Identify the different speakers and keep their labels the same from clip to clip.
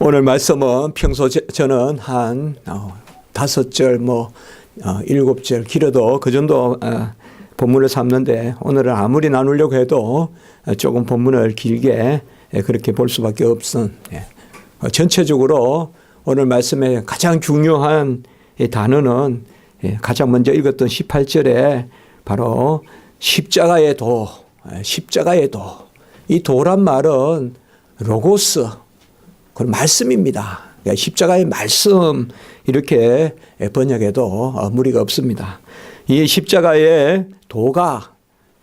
Speaker 1: 오늘 말씀은 평소 저는 한 5절, 7절 길어도 그 정도 본문을 삼는데 오늘은 아무리 나누려고 해도 조금 본문을 길게 그렇게 볼 수밖에 없은, 전체적으로 오늘 말씀의 가장 중요한 단어는 가장 먼저 읽었던 18절에 바로 십자가의 도, 십자가의 도. 이 도란 말은 로고스, 그건 말씀입니다. 그러니까 십자가의 말씀 이렇게 번역해도 무리가 없습니다. 이 십자가의 도가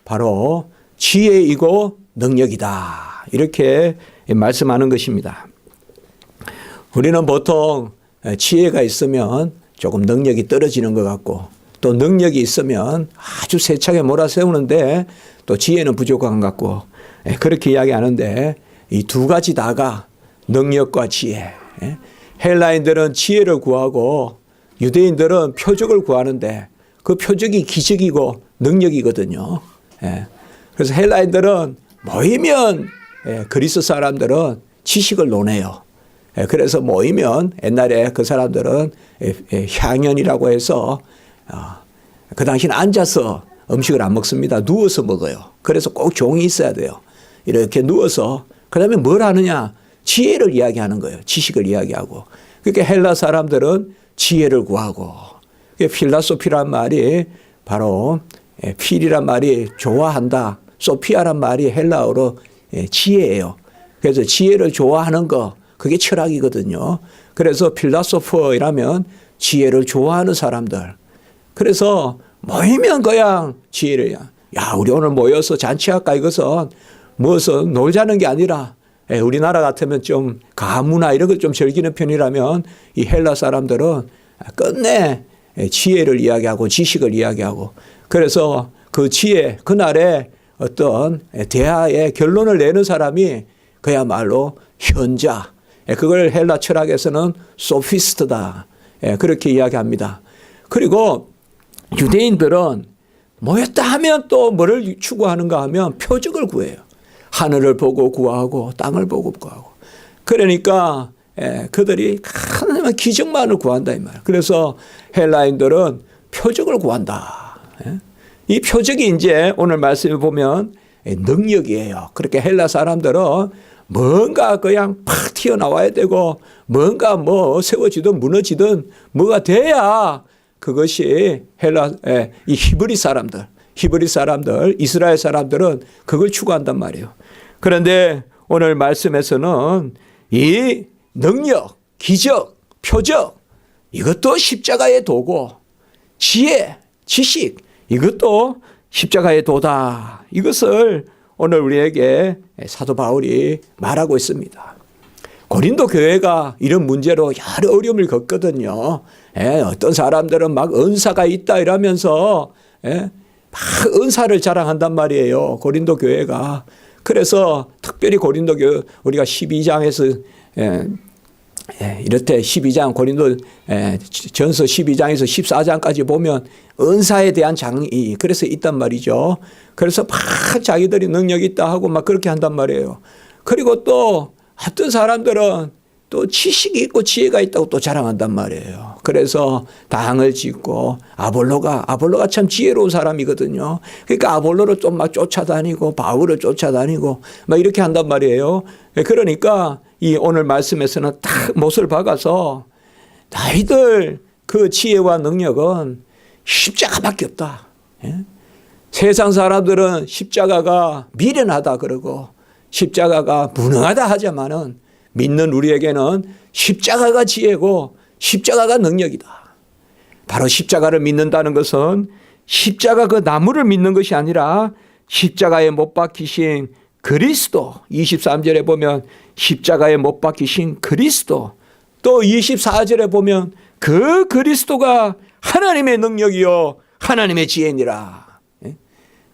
Speaker 1: 바로 지혜이고 능력이다. 이렇게 말씀하는 것입니다. 우리는 보통 지혜가 있으면 조금 능력이 떨어지는 것 같고 또 능력이 있으면 아주 세차게 몰아세우는데 또 지혜는 부족한 것 같고 그렇게 이야기하는데 이 두 가지 다가 능력과 지혜. 헬라인들은 지혜를 구하고 유대인들은 표적을 구하는데 그 표적이 기적이고 능력이거든요. 그래서 헬라인들은 모이면 그리스 사람들은 지식을 논해요. 그래서 모이면 옛날에 그 사람들은 향연이라고 해서 그 당시는 앉아서 음식을 안 먹습니다. 누워서 먹어요. 그래서 꼭 종이 있어야 돼요. 이렇게 누워서 그 다음에 뭘 하느냐? 지혜를 이야기하는 거예요. 지식을 이야기하고. 그러니까 헬라 사람들은 지혜를 구하고 필라소피란 말이 바로 필이란 말이 좋아한다. 소피아란 말이 헬라어로 지혜예요. 그래서 지혜를 좋아하는 거 그게 철학이거든요. 그래서 필라소퍼이라면 지혜를 좋아하는 사람들. 그래서 모이면 그냥 지혜를 우리 오늘 모여서 잔치할까 이것은 무엇은 놀자는 게 아니라 우리나라 같으면 좀 가무나 이런 걸 좀 즐기는 편이라면 이 헬라 사람들은 끝내 지혜를 이야기하고 지식을 이야기하고 그래서 그 지혜 그날에 어떤 대화의 결론을 내는 사람이 그야말로 현자. 그걸 헬라 철학에서는 소피스트다. 그렇게 이야기합니다. 그리고 유대인들은 모였다 하면 또 뭐를 추구하는가 하면 표적을 구해요. 하늘을 보고 구하고 땅을 보고 구하고. 그러니까 그들이 하나님의 기적만을 구한다 이 말. 그래서 헬라인들은 표적을 구한다. 이 표적이 이제 오늘 말씀을 보면 능력이에요. 그렇게 헬라 사람들은 뭔가 그냥 팍 튀어나와야 되고 뭔가 세워지든 무너지든 뭐가 돼야 그것이 이 히브리 사람들, 이스라엘 사람들은 그걸 추구한단 말이에요. 그런데 오늘 말씀에서는 이 능력, 기적, 표적 이것도 십자가의 도고 지혜, 지식 이것도 십자가의 도다. 이것을 오늘 우리에게 사도 바울이 말하고 있습니다. 고린도 교회가 이런 문제로 여러 어려움을 겪거든요. 어떤 사람들은 막 은사가 있다 이러면서 막 은사를 자랑한단 말이에요. 고린도 교회가. 그래서 특별히 고린도 교회 우리가 12장에서 이렇게 12장 고린도 전서 12장에서 14장까지 보면 은사에 대한 장이 그래서 있단 말이죠. 그래서 막 자기들이 능력이 있다 하고 막 그렇게 한단 말이에요. 그리고 또 어떤 사람들은 또 지식이 있고 지혜가 있다고 또 자랑한단 말이에요. 그래서 당을 짓고 아볼로가 참 지혜로운 사람이거든요. 그러니까 아볼로를 좀 막 쫓아다니고 바울을 쫓아다니고 막 이렇게 한단 말이에요. 그러니까 이 오늘 말씀에서는 딱 못을 박아서 너희들 그 지혜와 능력은 십자가밖에 없다. 세상 사람들은 십자가가 미련하다 그러고 십자가가 무능하다 하지만은 믿는 우리에게는 십자가가 지혜고 십자가가 능력이다. 바로 십자가를 믿는다는 것은 십자가 그 나무를 믿는 것이 아니라 십자가에 못 박히신 그리스도 23절에 보면 십자가에 못 박히신 그리스도 또 24절에 보면 그 그리스도가 하나님의 능력이요 하나님의 지혜니라.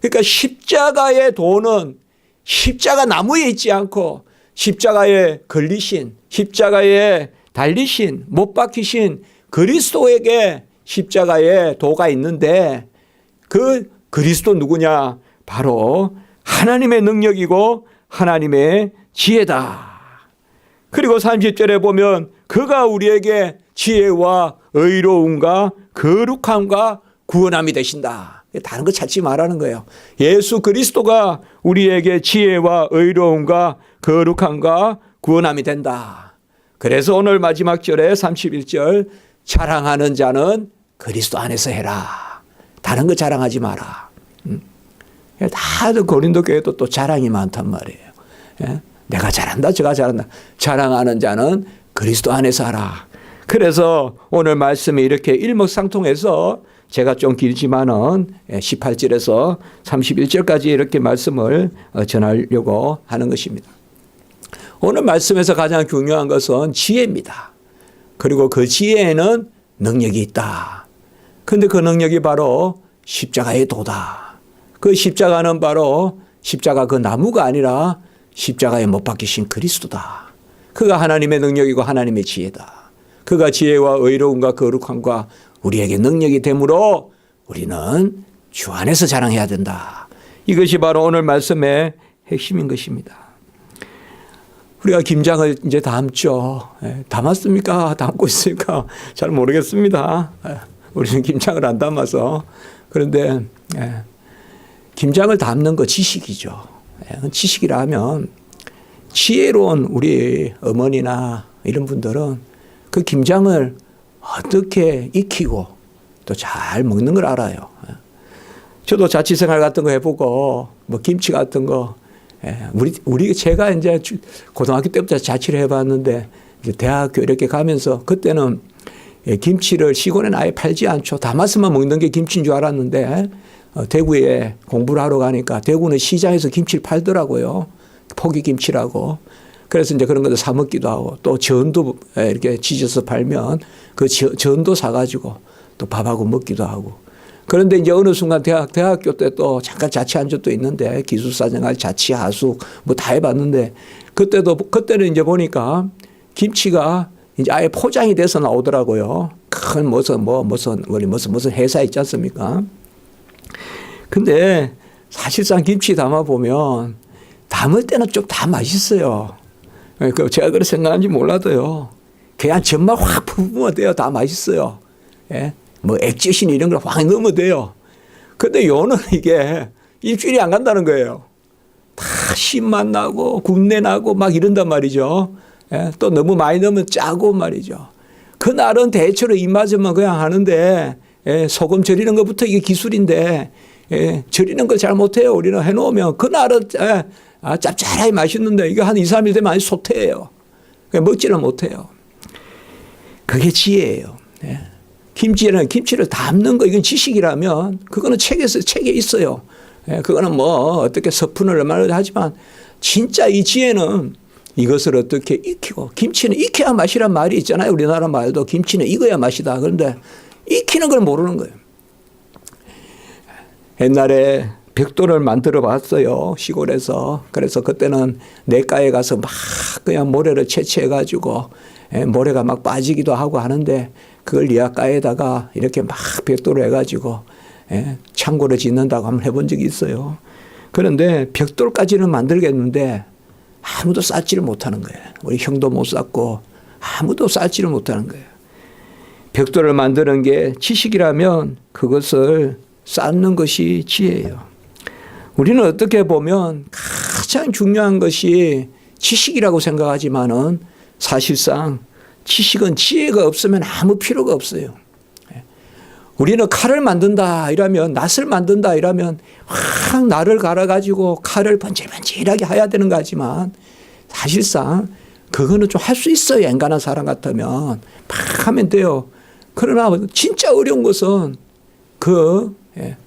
Speaker 1: 그러니까 십자가의 도는 십자가 나무에 있지 않고 십자가에 걸리신 십자가에 달리신 못 박히신 그리스도에게 십자가에 도가 있는데 그 그리스도 누구냐? 바로 하나님의 능력이고 하나님의 지혜다. 그리고 30절에 보면 그가 우리에게 지혜와 의로움과 거룩함과 구원함이 되신다. 다른 거 찾지 말라는 거예요. 예수 그리스도가 우리에게 지혜와 의로움과 거룩함과 구원함이 된다. 그래서 오늘 마지막 절에 31절 자랑하는 자는 그리스도 안에서 해라. 다른 거 자랑하지 마라. 다들 고린도 교회도 또 자랑이 많단 말이에요. 예? 내가 잘한다 저가 잘한다. 자랑하는 자는 그리스도 안에서 하라. 그래서 오늘 말씀이 이렇게 일맥상통해서 제가 좀 길지만은 18절에서 31절까지 이렇게 말씀을 전하려고 하는 것입니다. 오늘 말씀에서 가장 중요한 것은 지혜입니다. 그리고 그 지혜에는 능력이 있다. 그런데 그 능력이 바로 십자가의 도다. 그 십자가는 바로 십자가 그 나무가 아니라 십자가에 못 박히신 그리스도다. 그가 하나님의 능력이고 하나님의 지혜다. 그가 지혜와 의로움과 거룩함과 우리에게 능력이 되므로 우리는 주 안에서 자랑해야 된다. 이것이 바로 오늘 말씀의 핵심인 것입니다. 우리가 김장을 이제 담죠. 담았습니까? 담고 있습니까? 잘 모르겠습니다. 우리는 김장을 안 담아서. 그런데 김장을 담는 거 지식이죠. 지식이라 하면 지혜로운 우리 어머니나 이런 분들은 그 김장을 어떻게 익히고 또 잘 먹는 걸 알아요. 저도 자취생활 같은 거 해보고 뭐 김치 같은 거 제가 이제 고등학교 때부터 자취를 해봤는데 이제 대학교 이렇게 가면서 그때는 김치를 시골에는 아예 팔지 않죠. 담아서만 먹는 게 김치인 줄 알았는데 대구에 공부를 하러 가니까 대구는 시장에서 김치를 팔더라고요. 포기김치라고. 그래서 이제 그런 것도 사 먹기도 하고 또 전도 이렇게 지져서 팔면 그 전도 사가지고 또 밥하고 먹기도 하고. 그런데 이제 어느 순간 대학교 때 또 잠깐 자취한 적도 있는데 기숙사생활 자취 하숙 뭐 다 해봤는데 그때는 이제 보니까 김치가 이제 아예 포장이 돼서 나오더라고요. 큰 무슨 회사 있지 않습니까? 근데 사실상 김치 담아 보면 담을 때는 좀 다 맛있어요. 제가 그렇게 생각하는지 몰라도요. 그냥 전말 확 부으면 돼요. 다 맛있어요. 예? 뭐 액젓이나 이런 걸 확 넣으면 돼요. 근데 요는 이게 일주일이 안 간다는 거예요. 다 신맛 나고 군내 나고 막 이런단 말이죠. 예? 또 너무 많이 넣으면 짜고 말이죠. 그날은 대체로 입맛에만 그냥 하는데 소금 절이는 것부터 이게 기술인데 절이는 걸 잘 못해요. 우리는 해놓으면 그날은 짭짤하게 맛있는데 이게 한 2, 3일 되면 아주 소태예요. 먹지는 못해요. 그게 지혜예요. 김치를 담는 거 이건 지식이라면 그거는 책에 있어요. 그거는 뭐 어떻게 서푼을 얼마나 하지만 진짜 이 지혜는 이것을 어떻게 익히고 김치는 익혀야 맛이란 말이 있잖아요. 우리나라 말도 김치는 익어야 맛이다. 그런데 익히는 걸 모르는 거예요. 옛날에 벽돌을 만들어 봤어요. 시골에서. 그래서 그때는 냇가에 가서 막 그냥 모래를 채취해 가지고 모래가 막 빠지기도 하고 하는데 그걸 리아가에다가 이렇게 막 벽돌을 해 가지고 창고를 짓는다고 한번 해본 적이 있어요. 그런데 벽돌까지는 만들겠는데 아무도 쌓지를 못하는 거예요. 우리 형도 못 쌓고 아무도 쌓지를 못하는 거예요. 벽돌을 만드는 게 지식이라면 그것을 쌓는 것이 지혜예요. 우리는 어떻게 보면 가장 중요한 것이 지식이라고 생각하지만은 사실상 지식은 지혜가 없으면 아무 필요가 없어요. 우리는 칼을 만든다 이러면 낫을 만든다 이러면 확 날을 갈아가지고 칼을 번질번질하게 해야 되는 거지만 사실상 그거는 좀 할 수 있어요. 인간한 사람 같으면 막 하면 돼요. 그러나 진짜 어려운 것은 그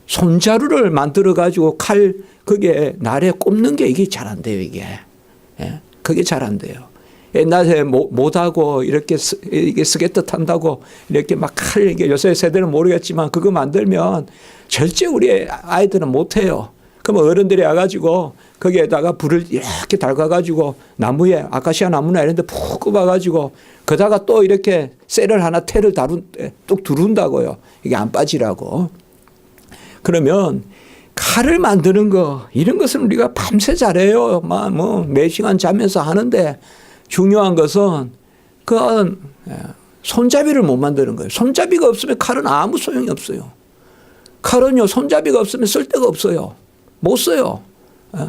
Speaker 1: 손자루를 만들어 가지고 칼 그게 날에 꼽는 게 이게 잘 안 돼요. 이게 그게 잘 안 돼요. 옛날에 못하고 이렇게 이게 스케트 탄다고 이렇게 막 칼 이게 요새 세대는 모르겠지만 그거 만들면 절대 우리 아이들은 못해요. 그러면 어른들이 와가지고 거기에다가 불을 이렇게 달가가지고 나무에 아카시아 나무나 이런 데 푹 꼽아가지고 그다가 또 이렇게 쇠를 하나 태를 뚝 두른다고요. 이게 안 빠지라고. 그러면 칼을 만드는 거 이런 것은 우리가 밤새 잘해요. 뭐 4시간 자면서 하는데 중요한 것은 그건 손잡이를 못 만드는 거예요. 손잡이가 없으면 칼은 아무 소용이 없어요. 칼은요, 손잡이가 없으면 쓸 데가 없어요. 못 써요.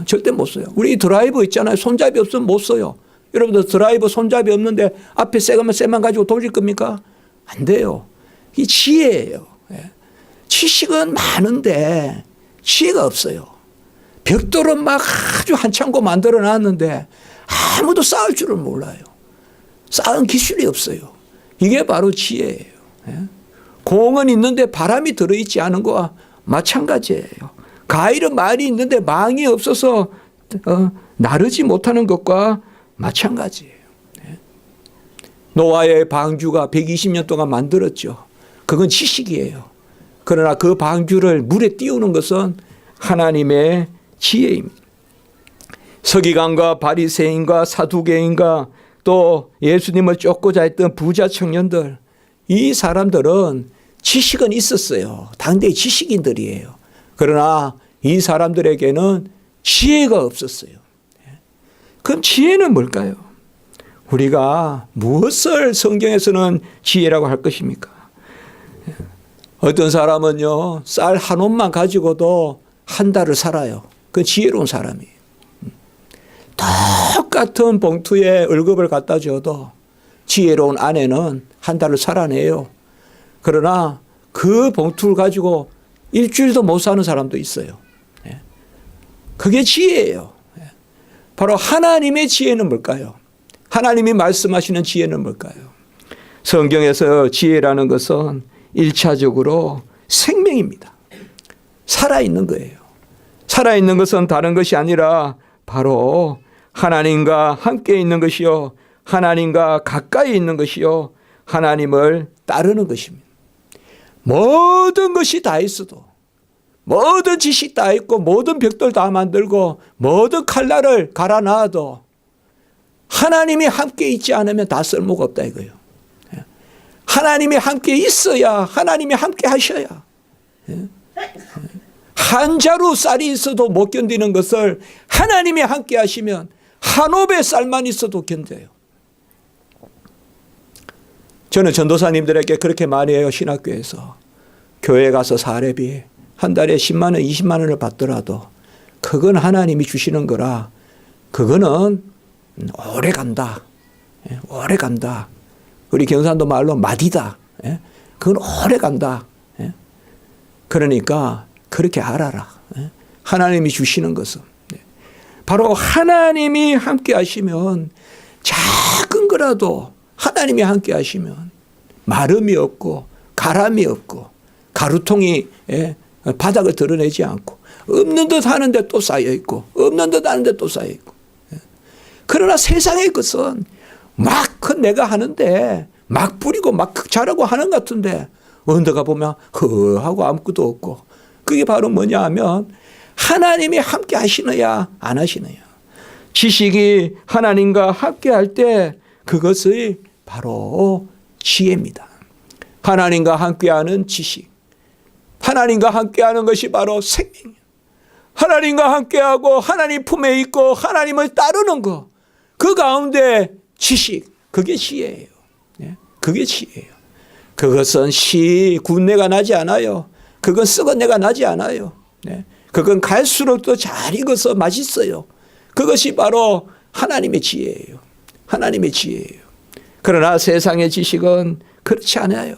Speaker 1: 절대 못 써요. 우리 드라이버 있잖아요. 손잡이 없으면 못 써요. 여러분들 드라이버 손잡이 없는데 앞에 쇠만 가지고 돌릴 겁니까? 안 돼요. 이 지혜예요. 지식은 많은데 지혜가 없어요. 벽돌은 막 아주 한창고 만들어 놨는데 아무도 쌓을 줄을 몰라요. 쌓은 기술이 없어요. 이게 바로 지혜예요. 공은 있는데 바람이 들어있지 않은 거와 마찬가지예요. 가일은 많이 있는데 망이 없어서 나르지 못하는 것과 마찬가지예요. 노아의 방주가 120년 동안 만들었죠. 그건 지식이에요. 그러나 그 방주를 물에 띄우는 것은 하나님의 지혜입니다. 서기관과 바리새인과 사두개인과 또 예수님을 쫓고자 했던 부자 청년들, 이 사람들은 지식은 있었어요. 당대의 지식인들이에요. 그러나 이 사람들에게는 지혜가 없었어요. 그럼 지혜는 뭘까요? 우리가 무엇을 성경에서는 지혜라고 할 것입니까? 어떤 사람은요, 쌀 한 옷만 가지고도 한 달을 살아요. 그 지혜로운 사람이에요. 똑같은 봉투에 월급을 갖다 줘도 지혜로운 아내는 한 달을 살아내요. 그러나 그 봉투를 가지고 일주일도 못 사는 사람도 있어요. 그게 지혜예요. 바로 하나님의 지혜는 뭘까요? 하나님이 말씀하시는 지혜는 뭘까요? 성경에서 지혜라는 것은 1차적으로 생명입니다. 살아있는 거예요. 살아있는 것은 다른 것이 아니라 바로 하나님과 함께 있는 것이요, 하나님과 가까이 있는 것이요, 하나님을 따르는 것입니다. 모든 것이 다 있어도, 모든 지식 다 있고, 모든 벽돌 다 만들고, 모든 칼날을 갈아놔도 하나님이 함께 있지 않으면 다 쓸모가 없다 이거예요. 하나님이 함께 있어야, 하나님이 함께 하셔야. 한 자루 쌀이 있어도 못 견디는 것을 하나님이 함께 하시면 한 옵의 쌀만 있어도 견뎌요. 저는 전도사님들에게 그렇게 많이 해요. 신학교에서. 교회 가서 사례비 한 달에 10만 원, 20만 원을 받더라도 그건 하나님이 주시는 거라 그거는 오래 간다. 오래 간다. 우리 경상도 말로 마디다. 그건 오래 간다. 그러니까 그렇게 알아라. 하나님이 주시는 것은. 바로 하나님이 함께 하시면 작은 거라도 하나님이 함께 하시면 마름이 없고 가람이 없고 가루통이 바닥을 드러내지 않고 없는 듯 하는데 또 쌓여 있고 없는 듯 하는데 또 쌓여 있고. 그러나 세상의 것은 막 내가 하는데 막 뿌리고 막 자라고 하는 것 같은데 언더가 보면 허하고 아무것도 없고 그게 바로 뭐냐 하면 하나님이 함께 하시느냐 안 하시느냐. 지식이 하나님과 함께 할 때 그것이 바로 지혜입니다. 하나님과 함께하는 지식. 하나님과 함께하는 것이 바로 생명이에요. 하나님과 함께하고 하나님 품에 있고 하나님을 따르는 것. 그 가운데 지식. 그게 지혜예요. 그게 지혜예요. 그것은 군내가 나지 않아요. 그건 썩은 내가 나지 않아요. 그건 갈수록 더 잘 익어서 맛있어요. 그것이 바로 하나님의 지혜예요. 하나님의 지혜예요. 그러나 세상의 지식은 그렇지 않아요.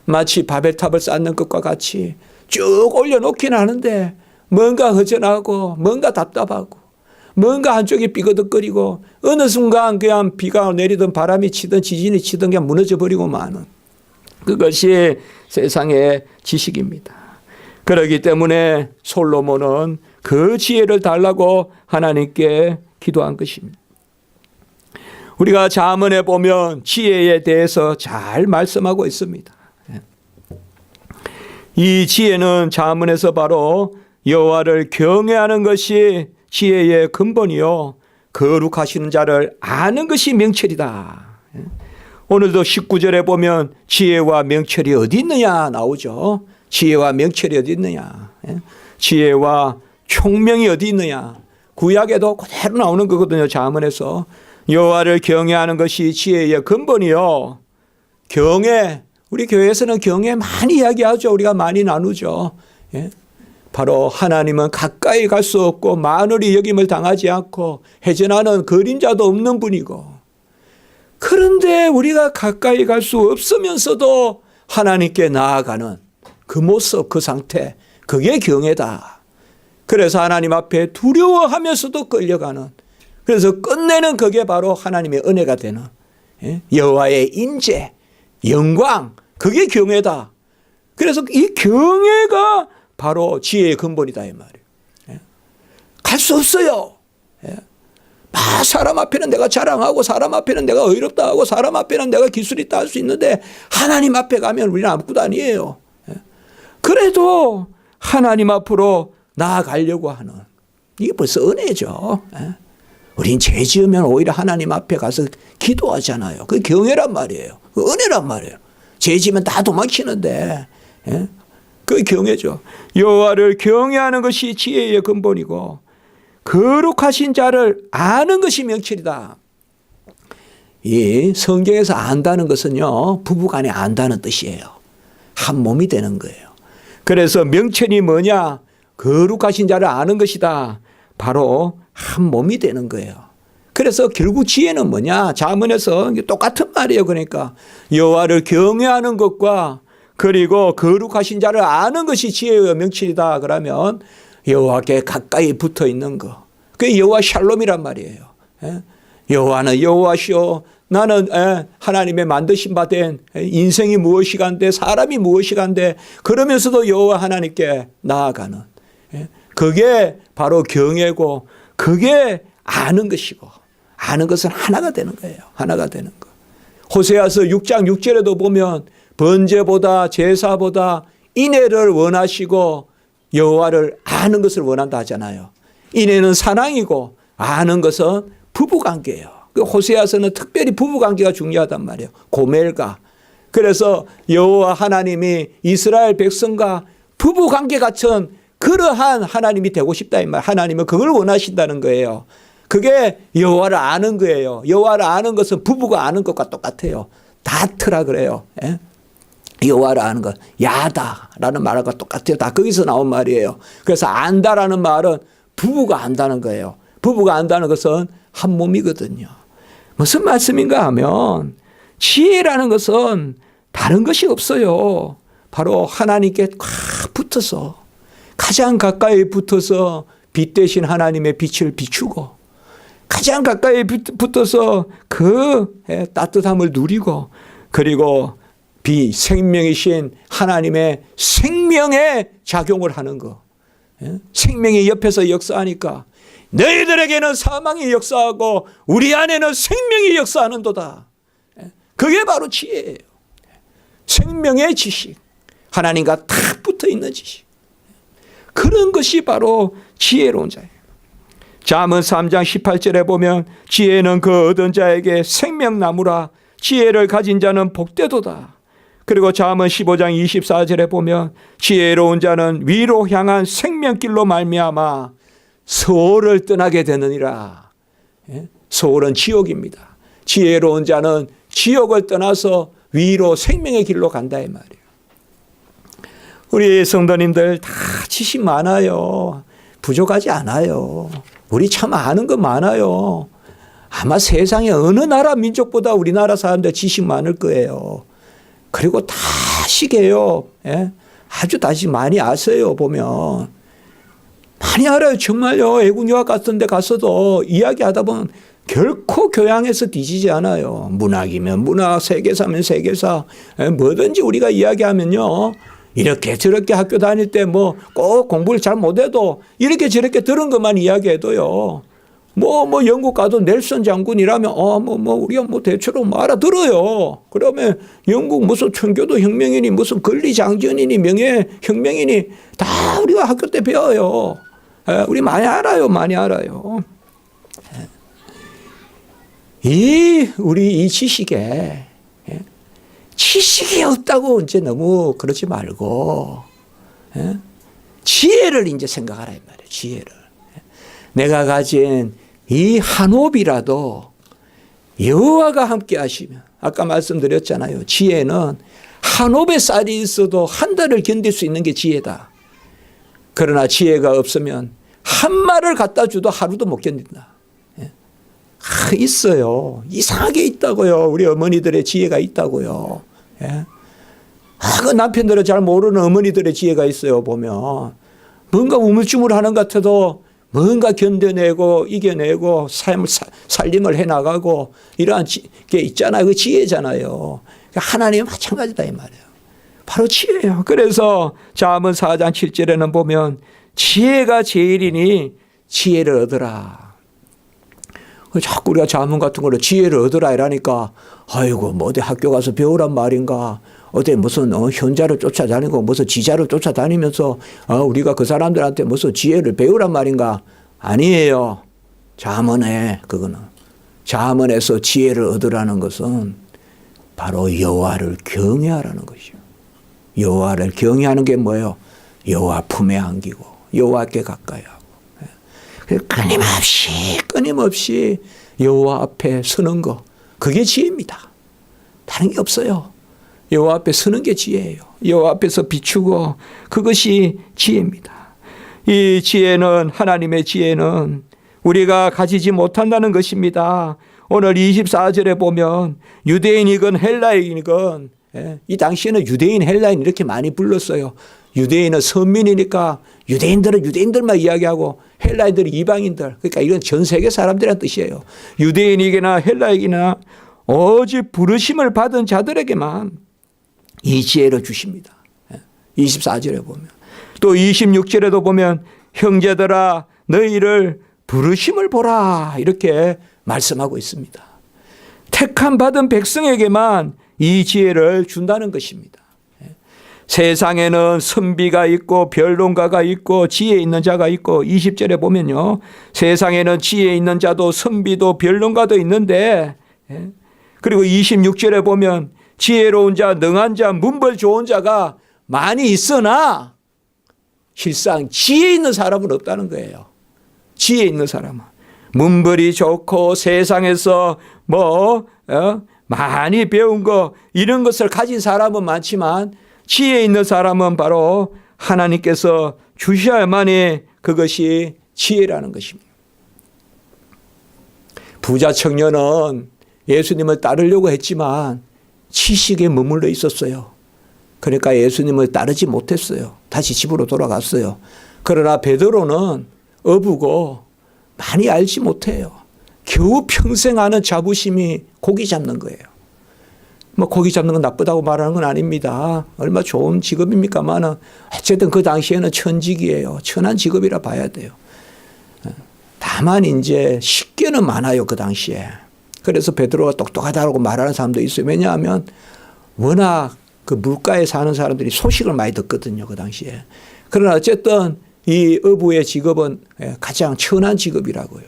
Speaker 1: 마치 바벨탑을 쌓는 것과 같이 쭉 올려놓기는 하는데 뭔가 허전하고 뭔가 답답하고 뭔가 한쪽이 삐거덕거리고 어느 순간 그냥 비가 내리든 바람이 치든 지진이 치든 그냥 무너져 버리고 마는 그것이 세상의 지식입니다. 그렇기 때문에 솔로몬은 그 지혜를 달라고 하나님께 기도한 것입니다. 우리가 잠언에 보면 지혜에 대해서 잘 말씀하고 있습니다. 이 지혜는 잠언에서 바로 여호와를 경외하는 것이 지혜의 근본이요 거룩하시는 자를 아는 것이 명철이다. 오늘도 19절에 보면 지혜와 명철이 어디 있느냐 나오죠. 지혜와 명철이 어디 있느냐. 지혜와 총명이 어디 있느냐. 구약에도 그대로 나오는 거거든요. 잠언에서. 여호와를 경외하는 것이 지혜의 근본이요. 경외, 우리 교회에서는 경외 많이 이야기하죠. 우리가 많이 나누죠. 예? 바로 하나님은 가까이 갈 수 없고 만월이 여김을 당하지 않고 해전하는 그림자도 없는 분이고, 그런데 우리가 가까이 갈 수 없으면서도 하나님께 나아가는 그 모습, 그 상태, 그게 경외다. 그래서 하나님 앞에 두려워하면서도 끌려가는, 그래서 끝내는 그게 바로 하나님의 은혜가 되는 여호와의 인재, 영광, 그게 경외다. 그래서 이 경외가 바로 지혜의 근본이다 이 말이에요. 갈 수 없어요. 사람 앞에는 내가 자랑하고 사람 앞에는 내가 의롭다 하고 사람 앞에는 내가 기술 있다 할 수 있는데 하나님 앞에 가면 우리는 아무것도 아니에요. 그래도 하나님 앞으로 나아가려고 하는, 이게 벌써 은혜죠. 우린 죄 지으면 오히려 하나님 앞에 가서 기도하잖아요. 그게 경외란 말이에요. 그 은혜란 말이에요. 죄 지으면 다 도망치는데 그게 경외죠. 여호와를 경외하는 것이 지혜의 근본이고 거룩하신 자를 아는 것이 명철이다. 이 성경에서 안다는 것은요, 부부간에 안다는 뜻이에요. 한 몸이 되는 거예요. 그래서 명철이 뭐냐? 거룩하신 자를 아는 것이다. 바로 한 몸이 되는 거예요. 그래서 결국 지혜는 뭐냐? 잠언에서 똑같은 말이에요. 그러니까 여호와를 경외하는 것과 그리고 거룩하신 자를 아는 것이 지혜의 명철이다. 그러면 여호와께 가까이 붙어 있는 거, 그게 여호와 샬롬이란 말이에요. 여호와는 여호와시오. 나는 하나님의 만드신 바 된 인생이 무엇이간데 사람이 무엇이간데, 그러면서도 여호와 하나님께 나아가는, 그게 바로 경외고 그게 아는 것이고, 아는 것은 하나가 되는 거예요. 하나가 되는 거. 호세아서 6장 6절에도 보면 번제보다 제사보다 인애를 원하시고 여호와를 아는 것을 원한다 하잖아요. 인애는 사랑이고 아는 것은 부부관계예요. 그 호세아서는 특별히 부부관계가 중요하단 말이에요. 고멜과. 그래서 여호와 하나님이 이스라엘 백성과 부부관계 같은 그러한 하나님이 되고 싶다 이 말. 하나님은 그걸 원하신다는 거예요. 그게 여호와를 아는 거예요. 여호와를 아는 것은 부부가 아는 것과 똑같아요. 다트라 그래요. 여호와를 아는 것, 야다라는 말과 똑같아요. 다 거기서 나온 말이에요. 그래서 안다라는 말은 부부가 안다는 거예요. 부부가 안다는 것은 한 몸이거든요. 무슨 말씀인가 하면 지혜라는 것은 다른 것이 없어요. 바로 하나님께 꽉 붙어서, 가장 가까이 붙어서 빛 대신 하나님의 빛을 비추고, 가장 가까이 붙어서 그 따뜻함을 누리고, 그리고 생명이신 하나님의 생명에 작용을 하는 거. 생명이 옆에서 역사하니까 너희들에게는 사망이 역사하고 우리 안에는 생명이 역사하는도다. 그게 바로 지혜예요. 생명의 지식, 하나님과 탁 붙어 있는 지식, 그런 것이 바로 지혜로운 자예요. 잠언 3장 18절에 보면 지혜는 그 얻은 자에게 생명나무라, 지혜를 가진 자는 복되도다. 그리고 잠언 15장 24절에 보면 지혜로운 자는 위로 향한 생명길로 말미암아 소를 떠나게 되느니라. 소는 지옥입니다. 지혜로운 자는 지옥을 떠나서 위로 생명의 길로 간다 이 말이에요. 우리 성도님들 다 지식 많아요. 부족하지 않아요. 우리 참 아는 거 많아요. 아마 세상에 어느 나라 민족보다 우리나라 사람들 지식 많을 거예요. 그리고 다식해요. 아주 다식 많이 아세요. 보면 많이 알아요. 정말요. 애국 유학 같은 데 가서도 이야기하다 보면 결코 교양에서 뒤지지 않아요. 문학이면 문학, 세계사면 세계사, 뭐든지 우리가 이야기하면요, 이렇게 저렇게 학교 다닐 때 뭐 꼭 공부를 잘 못해도 이렇게 저렇게 들은 것만 이야기해도요, 뭐 영국 가도 넬슨 장군이라면 우리가 뭐 대체로 뭐 알아들어요. 그러면 영국 무슨 청교도 혁명이니 무슨 권리 장전이니 명예 혁명이니 다 우리가 학교 때 배워요. 우리 많이 알아요. 많이 알아요. 우리 이 지식에 지식이 없다고 이제 너무 그러지 말고 지혜를 이제 생각하라 이 말이에요. 지혜를. 내가 가진 이 한 옵이라도 여호와가 함께 하시면, 아까 말씀드렸잖아요. 지혜는 한 옵의 쌀이 있어도 한 달을 견딜 수 있는 게 지혜다. 그러나 지혜가 없으면 한 말을 갖다 줘도 하루도 못 견딘다. 있어요. 이상하게 있다고요. 우리 어머니들의 지혜가 있다고요. 그 남편들은 잘 모르는 어머니들의 지혜가 있어요. 보면 뭔가 우물쭈물하는 것 같아도 뭔가 견뎌내고 이겨내고 살림을 해나가고 이러한 게 있잖아요. 그 지혜잖아요. 하나님은 마찬가지다 이 말이에요. 바로 지혜예요. 그래서 잠언 4장 7절에는 보면 지혜가 제일이니 지혜를 얻으라. 자꾸 우리가 잠언 같은 걸로 지혜를 얻으라 이러니까 아이고 뭐 어디 학교 가서 배우란 말인가, 어디 무슨 현자를 쫓아다니고 무슨 지자를 쫓아다니면서 우리가 그 사람들한테 무슨 지혜를 배우란 말인가. 아니에요. 잠언에 그거는 잠언에서 지혜를 얻으라는 것은 바로 여호와를 경외하라는 것이요. 여호와를 경외하는 게 뭐예요? 여호와 품에 안기고 여호와께 가까이 하고 끊임없이 여호와 앞에 서는 거, 그게 지혜입니다. 다른 게 없어요. 여호와 앞에 서는 게 지혜예요. 여호와 앞에서 비추고, 그것이 지혜입니다. 이 지혜는, 하나님의 지혜는 우리가 가지지 못한다는 것입니다. 오늘 24절에 보면 유대인이건 헬라인이건, 이 당시에는 유대인, 헬라인 이렇게 많이 불렀어요. 유대인은 선민이니까 유대인들은 유대인들만 이야기하고 헬라인들은 이방인들. 그러니까 이건 전 세계 사람들이란 뜻이에요. 유대인이거나 헬라인이나 오직 부르심을 받은 자들에게만 이 지혜를 주십니다. 24절에 보면. 또 26절에도 보면 형제들아 너희를 부르심을 보라 이렇게 말씀하고 있습니다. 택함 받은 백성에게만 이 지혜를 준다는 것입니다. 세상에는 선비가 있고 변론가가 있고 지혜 있는 자가 있고, 20절에 보면요, 세상에는 지혜 있는 자도 선비도 변론가도 있는데, 그리고 26절에 보면 지혜로운 자, 능한 자, 문벌 좋은 자가 많이 있으나 실상 지혜 있는 사람은 없다는 거예요. 지혜 있는 사람은 문벌이 좋고 세상에서 많이 배운 거 이런 것을 가진 사람은 많지만 지혜 있는 사람은 바로 하나님께서 주셔야만이 그것이 지혜라는 것입니다. 부자 청년은 예수님을 따르려고 했지만 지식에 머물러 있었어요. 그러니까 예수님을 따르지 못했어요. 다시 집으로 돌아갔어요. 그러나 베드로는 어부고 많이 알지 못해요. 겨우 평생 아는 자부심이 고기 잡는 거예요. 뭐 고기 잡는 건 나쁘다고 말하는 건 아닙니다. 얼마나 좋은 직업입니까만은 어쨌든 그 당시에는 천직이에요. 천한 직업이라 봐야 돼요. 다만 이제 식견은 많아요, 그 당시에. 그래서 베드로가 똑똑하다고 말하는 사람도 있어요. 왜냐하면 워낙 그 물가에 사는 사람들이 소식을 많이 듣거든요, 그 당시에. 그러나 어쨌든 이 어부의 직업은 가장 천한 직업이라고요.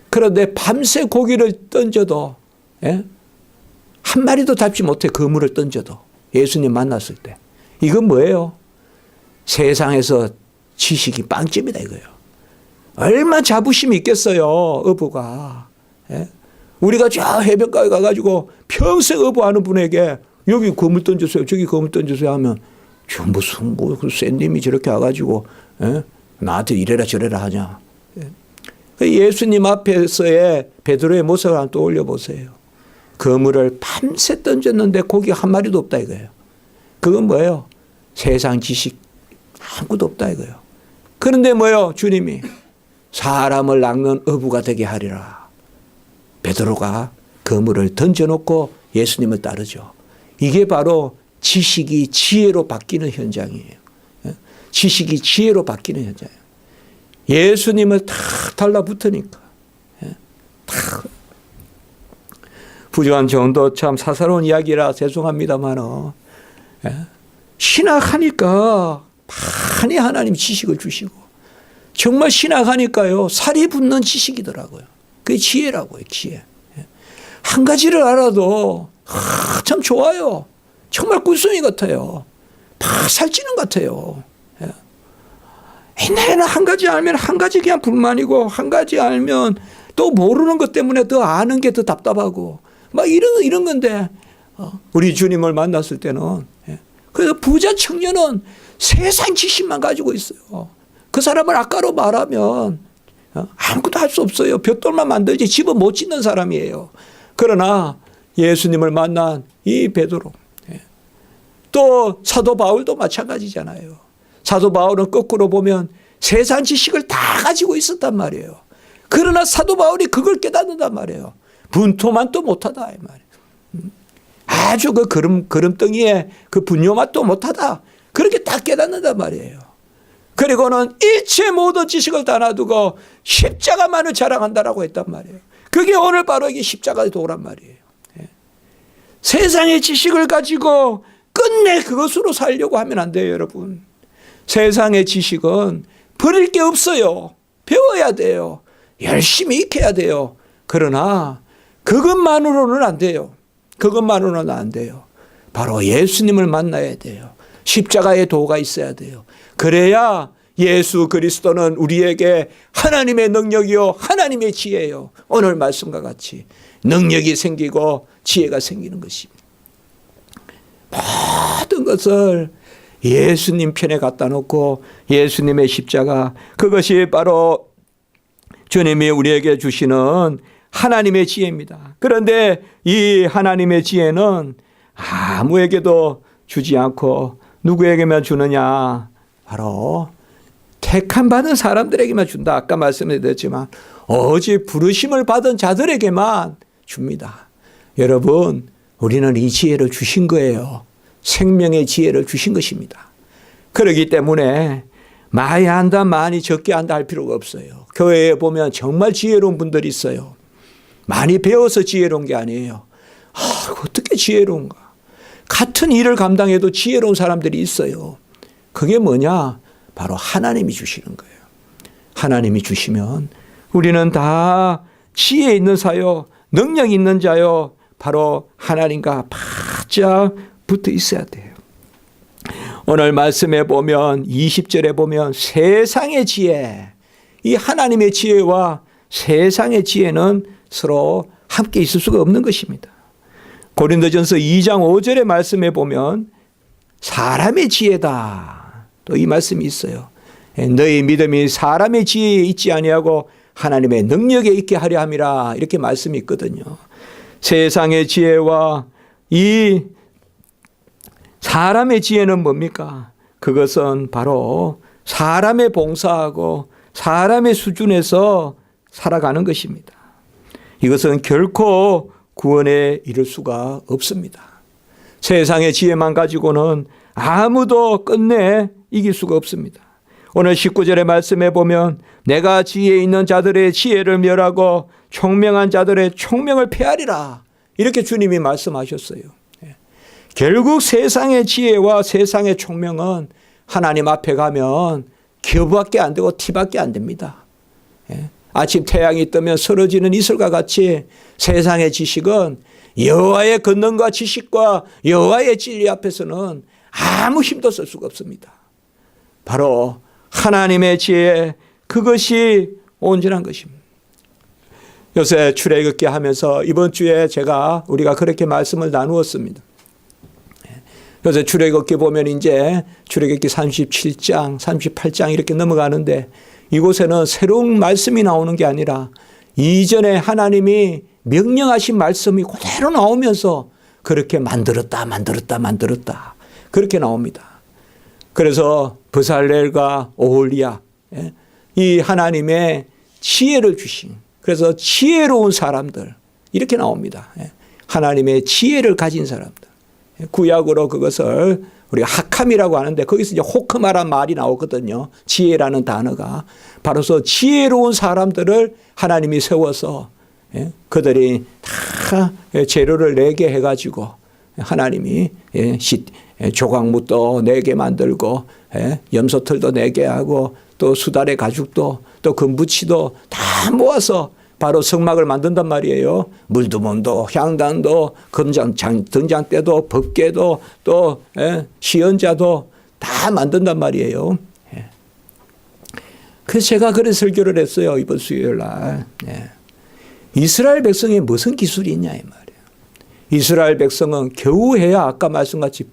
Speaker 1: 그런데 밤새 고기를 던져도 한 마리도 잡지 못해. 그물을 던져도. 예수님 만났을 때. 이건 뭐예요? 세상에서 지식이 빵집이다 이거예요. 얼마나 자부심이 있겠어요, 어부가. 우리가 저 해변가에 가가지고 평생 어부하는 분에게 여기 그물 던져주세요, 저기 그물 던져주세요 하면 저 무슨 그 샌님이 저렇게 와가지고 나한테 이래라 저래라 하냐. 예수님 앞에서의 베드로의 모습을 한번 떠올려 보세요. 그물을 밤새 던졌는데 고기 한 마리도 없다 이거예요. 그건 뭐예요? 세상 지식 아무것도 없다 이거예요. 그런데 뭐예요? 주님이 사람을 낚는 어부가 되게 하리라. 베드로가 그물을 던져놓고 예수님을 따르죠. 이게 바로 지식이 지혜로 바뀌는 현장이에요. 지식이 지혜로 바뀌는 현장이에요. 예수님을 탁 달라붙으니까. 탁. 부정한 정도 참 사사로운 이야기라 죄송합니다만 신학하니까 많이 하나님 지식을 주시고 정말 신학하니까요 살이 붙는 지식이더라고요. 그게 지혜라고요. 지혜. 한 가지를 알아도 참 좋아요. 정말 꿀송이 같아요. 팍 살찌는 것 같아요. 옛날에는 한 가지 알면 한 가지 그냥 불만이고 한 가지 알면 또 모르는 것 때문에 더 아는 게 더 답답하고 막 이런 건데 우리 주님을 만났을 때는 그래서 부자 청년은 세상 지식만 가지고 있어요. 그 사람을 아까로 말하면 아무것도 할 수 없어요. 벽돌만 만들지 집은 못 짓는 사람이에요. 그러나 예수님을 만난 이 베드로, 또 사도 바울도 마찬가지잖아요. 사도 바울은 거꾸로 보면 세상 지식을 다 가지고 있었단 말이에요. 그러나 사도 바울이 그걸 깨닫는단 말이에요. 분토만 또 못하다 이 말이에요. 아주 그 그름덩이에 그 분뇨만 또 못하다. 그렇게 딱 깨닫는단 말이에요. 그리고는 일체 모든 지식을 다 놔두고 십자가만을 자랑한다라고 했단 말이에요. 그게 오늘 바로 이게 십자가의 도란 말이에요. 세상의 지식을 가지고 끝내 그것으로 살려고 하면 안 돼요, 여러분. 세상의 지식은 버릴 게 없어요. 배워야 돼요. 열심히 익혀야 돼요. 그러나 그것만으로는 안 돼요. 그것만으로는 안 돼요. 바로 예수님을 만나야 돼요. 십자가의 도가 있어야 돼요. 그래야 예수 그리스도는 우리에게 하나님의 능력이요 하나님의 지혜요. 오늘 말씀과 같이 능력이 생기고 지혜가 생기는 것입니다. 모든 것을 예수님 편에 갖다 놓고 예수님의 십자가, 그것이 바로 주님이 우리에게 주시는 하나님의 지혜입니다. 그런데 이 하나님의 지혜는 아무에게도 주지 않고 누구에게만 주느냐? 바로 택함 받은 사람들에게만 준다. 아까 말씀드렸지만 오직 부르심을 받은 자들에게만 줍니다. 여러분, 우리는 이 지혜를 주신 거예요. 생명의 지혜를 주신 것입니다. 그렇기 때문에 많이 한다 많이 적게 한다 할 필요가 없어요. 교회에 보면 정말 지혜로운 분들이 있어요. 많이 배워서 지혜로운 게 아니에요. 어떻게 지혜로운가. 같은 일을 감당해도 지혜로운 사람들이 있어요. 그게 뭐냐? 바로 하나님이 주시는 거예요. 하나님이 주시면 우리는 다 지혜 있는 사요, 능력 있는 자요, 바로 하나님과 바짝 붙어 있어야 돼요. 오늘 말씀에 보면 20절에 보면 세상의 지혜, 이 하나님의 지혜와 세상의 지혜는 서로 함께 있을 수가 없는 것입니다. 고린도전서 2장 5절의 말씀에 보면 사람의 지혜다. 또 이 말씀이 있어요. 너희 믿음이 사람의 지혜에 있지 아니하고 하나님의 능력에 있게 하려 함이라. 이렇게 말씀이 있거든요. 세상의 지혜와 이 사람의 지혜는 뭡니까? 그것은 바로 사람의 봉사하고 사람의 수준에서 살아가는 것입니다. 이것은 결코 구원에 이를 수가 없습니다. 세상의 지혜만 가지고는 아무도 끝내 이길 수가 없습니다. 오늘 19절의 말씀에 보면 내가 지혜 있는 자들의 지혜를 멸하고 총명한 자들의 총명을 폐하리라. 이렇게 주님이 말씀하셨어요. 결국 세상의 지혜와 세상의 총명은 하나님 앞에 가면 겨밖에 안 되고 티밖에 안 됩니다. 아침 태양이 뜨면 쓰러지는 이슬과 같이 세상의 지식은 여호와의 권능과 지식과 여호와의 진리 앞에서는 아무 힘도 쓸 수가 없습니다. 바로 하나님의 지혜, 그것이 온전한 것입니다. 요새 출애굽기 하면서 이번 주에 우리가 그렇게 말씀을 나누었습니다. 그래서 출애굽기 보면 이제 출애굽기 37장, 38장 이렇게 넘어가는데 이곳에는 새로운 말씀이 나오는 게 아니라 이전에 하나님이 명령하신 말씀이 그대로 나오면서 그렇게 만들었다 그렇게 나옵니다. 그래서 브살렐과 오홀리야, 이 하나님의 지혜를 주신, 그래서 지혜로운 사람들 이렇게 나옵니다. 하나님의 지혜를 가진 사람들. 구약으로 그것을 우리가 하캄이라고 하는데 거기서 이제 호크마란 말이 나오거든요. 지혜라는 단어가. 바로서 지혜로운 사람들을 하나님이 세워서 그들이 다 재료를 내게 해가지고 하나님이 조각무도 내게 만들고 염소털도 내게 하고 또 수달의 가죽도 또 금부치도 다 모아서 바로 성막을 만든단 말이에요. 물두멍도 향단도 등잔대도 법궤도 또 시연자도 다 만든단 말이에요. 그래서 제가 그런 설교를 했어요. 이번 수요일 날. 이스라엘 백성에 무슨 기술이 있냐 이 말이에요. 이스라엘 백성은 겨우 해야 아까 말씀같이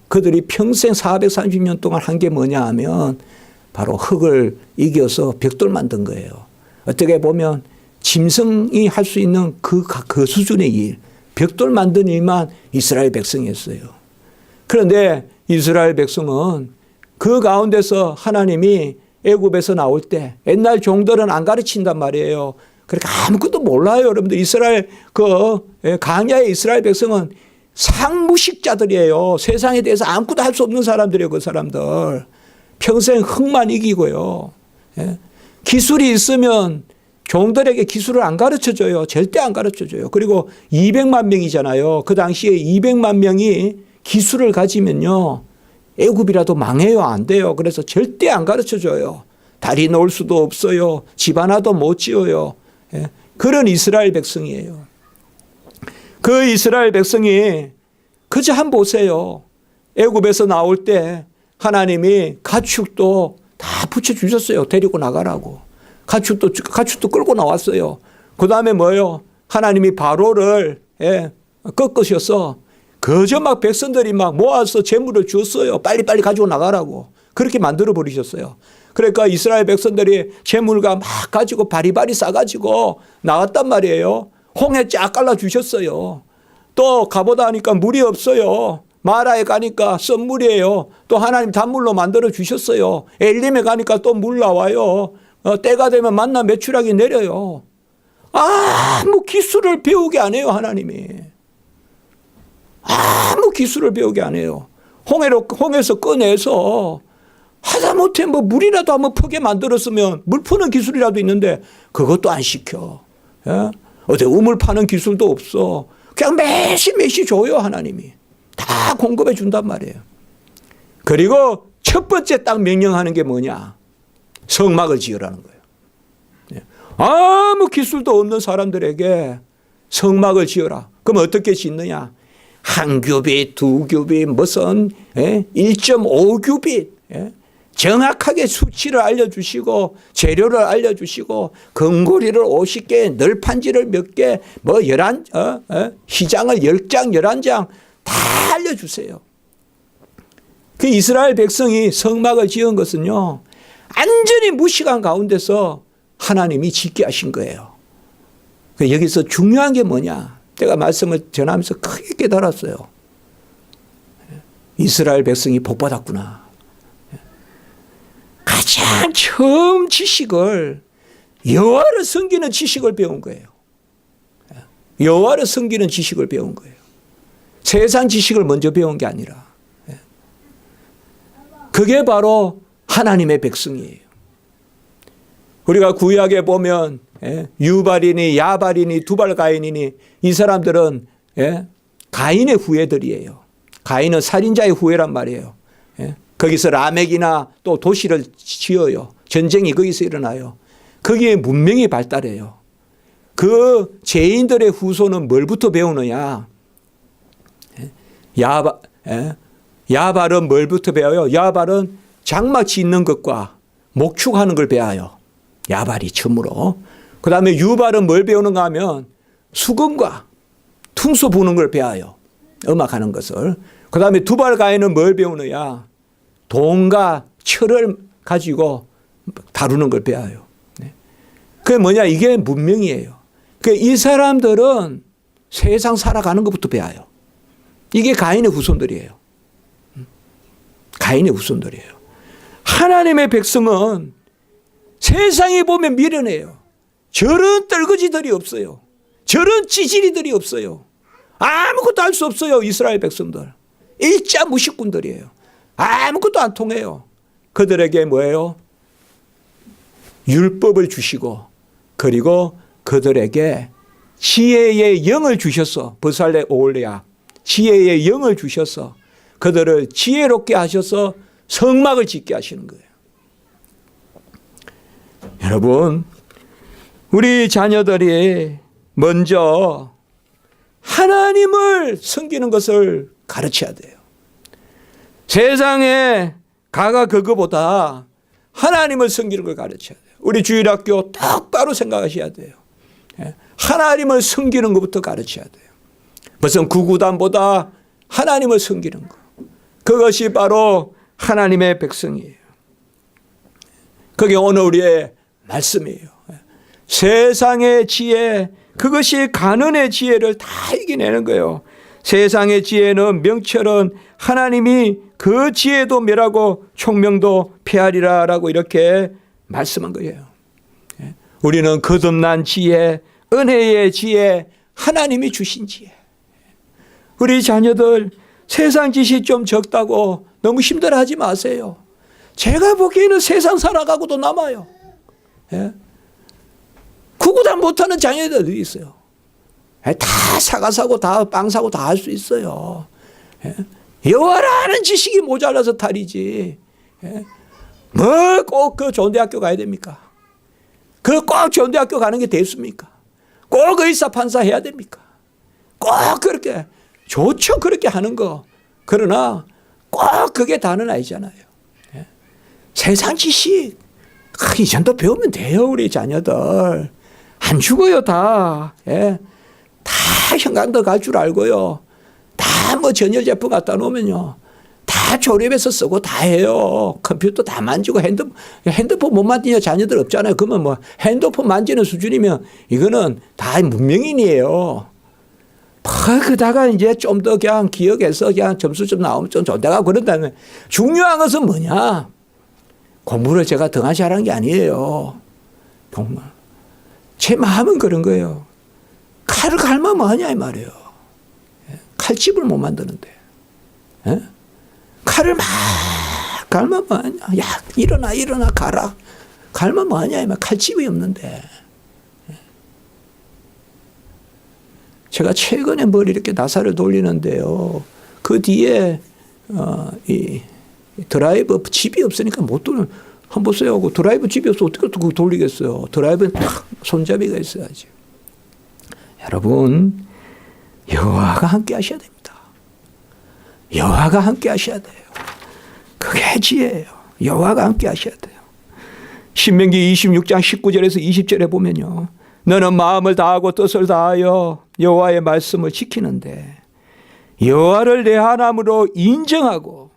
Speaker 1: 그들이 평생 430년 동안 한 게 뭐냐 하면 바로 흙을 이겨서 벽돌 만든 거예요. 어떻게 보면 짐승이 할 수 있는 그 수준의 일, 벽돌 만든 일만 이스라엘 백성이었어요. 그런데 이스라엘 백성은 그 가운데서 하나님이 애굽에서 나올 때 옛날 종들은 안 가르친단 말이에요. 그러니까 아무것도 몰라요. 여러분들 이스라엘 광야의 이스라엘 백성은 상무식자들이에요. 세상에 대해서 아무것도 할 수 없는 사람들이에요. 그 사람들. 평생 흙만 이기고요. 기술이 있으면 종들에게 기술을 안 가르쳐줘요. 절대 안 가르쳐줘요. 그리고 200만 명이잖아요. 그 당시에 200만 명이 기술을 가지면요. 애굽이라도 망해요. 안 돼요. 그래서 절대 안 가르쳐줘요. 다리 놓을 수도 없어요. 집 하나도 못 지어요. 그런 이스라엘 백성이에요. 그 이스라엘 백성이 그저 한번 보세요. 애굽에서 나올 때 하나님이 가축도 다 붙여주셨어요. 데리고 나가라고. 가축도 끌고 나왔어요. 그 다음에 뭐예요? 하나님이 바로를 꺾으셔서 그저 막 백성들이 막 모아서 재물을 주었어요. 빨리빨리 가지고 나가라고. 그렇게 만들어 버리셨어요. 그러니까 이스라엘 백성들이 재물과 막 가지고 바리바리 싸가지고 나왔단 말이에요. 홍해 쫙 깔라주셨어요. 또 가보다 하니까 물이 없어요. 마라에 가니까 썬물이에요. 또 하나님 단물로 만들어 주셨어요. 엘림에 가니까 또 물 나와요. 때가 되면 만나 메추라기 내려요. 아무 기술을 배우게 안 해요. 하나님이. 아무 기술을 배우게 안 해요. 홍해에서 꺼내서 하다못해 뭐 물이라도 한번 퍼게 만들었으면 물 푸는 기술이라도 있는데 그것도 안 시켜. 어디 우물 파는 기술도 없어. 그냥 매시 줘요. 하나님이. 다 공급해 준단 말이에요. 그리고 첫 번째 딱 명령하는 게 뭐냐. 성막을 지으라는 거예요. 아무 기술도 없는 사람들에게 성막을 지어라. 그럼 어떻게 짓느냐. 한 규빗, 두 규빗, 무슨 1.5규빗 정확하게 수치를 알려주시고 재료를 알려주시고 금고리를 50개, 널판지를 몇 개, 뭐 희장을 10장, 11장 다 알려주세요. 그 이스라엘 백성이 성막을 지은 것은요. 완전히 무시간 가운데서 하나님이 짓게 하신 거예요. 여기서 중요한 게 뭐냐. 제가 말씀을 전하면서 크게 깨달았어요. 이스라엘 백성이 복받았구나. 가장 처음 지식을 여호와를 섬기는 지식을 배운 거예요. 여호와를 섬기는 지식을 배운 거예요. 세상 지식을 먼저 배운 게 아니라. 그게 바로 하나님의 백성이에요. 우리가 구약에 보면 유발이니 야발이니 두발가인이니 이 사람들은 가인의 후예들이에요. 가인은 살인자의 후예란 말이에요. 거기서 라멕이나 또 도시를 지어요. 전쟁이 거기서 일어나요. 거기에 문명이 발달해요. 그 죄인들의 후손은 뭘부터 배우느냐. 야발은 뭘부터 배워요? 야발은 장막 짓는 것과 목축하는 걸 배워요. 야발이 처음으로. 그 다음에 유발은 뭘 배우는가 하면 수금과 퉁소 부는 걸 배워요. 음악하는 것을. 그 다음에 두발가인은 뭘 배우느냐. 돈과 철을 가지고 다루는 걸 배워요. 그게 뭐냐. 이게 문명이에요. 이 사람들은 세상 살아가는 것부터 배워요. 이게 가인의 후손들이에요. 가인의 후손들이에요. 하나님의 백성은 세상에 보면 미련해요. 저런 떨거지들이 없어요. 저런 찌질이들이 없어요. 아무것도 할 수 없어요. 이스라엘 백성들. 일자 무식꾼들이에요. 아무것도 안 통해요. 그들에게 뭐예요? 율법을 주시고 그리고 그들에게 지혜의 영을 주셔서 버살레 오올레아 지혜의 영을 주셔서 그들을 지혜롭게 하셔서 성막을 짓게 하시는 거예요. 여러분, 우리 자녀들이 먼저 하나님을 섬기는 것을 가르쳐야 돼요. 세상에 가가 그거보다 하나님을 섬기는 걸 가르쳐야 돼요. 우리 주일학교 똑바로 생각하셔야 돼요. 하나님을 섬기는 것부터 가르쳐야 돼요. 무슨 구구단보다 하나님을 섬기는 것. 그것이 바로 하나님의 백성이에요. 그게 오늘 우리의 말씀이에요. 세상의 지혜, 그것이 가난의 지혜를 다 이겨내는 거예요. 세상의 지혜는 명철은 하나님이 그 지혜도 멸하고 총명도 폐하리라 라고 이렇게 말씀한 거예요. 우리는 거듭난 지혜, 은혜의 지혜, 하나님이 주신 지혜. 우리 자녀들 세상 지식 좀 적다고 너무 힘들어하지 마세요. 제가 보기에는 세상 살아가고도 남아요. 구구단 못하는 자녀들이 있어요. 다 사과 사고 다 빵 사고 다 할 수 있어요. 여호와라는 지식이 모자라서 탈이지. 뭐 꼭 그 좋은 대학교 가야 됩니까? 그 꼭 좋은 대학교 가는 게 됐습니까? 꼭 의사 판사 해야 됩니까? 꼭 그렇게 좋죠, 그렇게 하는 거. 그러나 꼭 그게 다는 아니잖아요. 세상 지식 이 정도 배우면 돼요. 우리 자녀들 안 죽어요. 다 형광등 갈 줄 알고요. 다 뭐 전열 제품 갖다 놓으면요, 다 조립해서 쓰고 다 해요. 컴퓨터 다 만지고 핸드폰 못 만지는 자녀들 없잖아요. 그러면 뭐 핸드폰 만지는 수준이면 이거는 다 문명인이에요. 그러다가 이제 좀 더 그냥 기억해서 그냥 점수 좀 나오면 좀 좋다가 그런다면, 중요한 것은 뭐냐? 공부를 제가 등한시 하라는 게 아니에요. 정말 제 마음은 그런 거예요. 칼을 갈면 뭐하냐 이 말이에요. 칼집을 못 만드는데 칼을 막 갈면 뭐하냐. 야, 일어나 가라. 갈면 뭐하냐 이 말. 칼집이 없는데. 제가 최근에 뭘 이렇게 나사를 돌리는데요, 그 뒤에 이 드라이브 집이 없으니까 못 돌려. 한번 보세요. 그 드라이브 집이 없어 어떻게 그거 돌리겠어요. 드라이브는 딱 손잡이가 있어야지. 여러분, 여호와가 함께 하셔야 됩니다. 여호와가 함께 하셔야 돼요. 그게 지혜예요. 여호와가 함께 하셔야 돼요. 신명기 26장 19절에서 20절에 보면요, 너는 마음을 다하고 뜻을 다하여 여호와의 말씀을 지키는데 여호와를 내 하나님으로 인정하고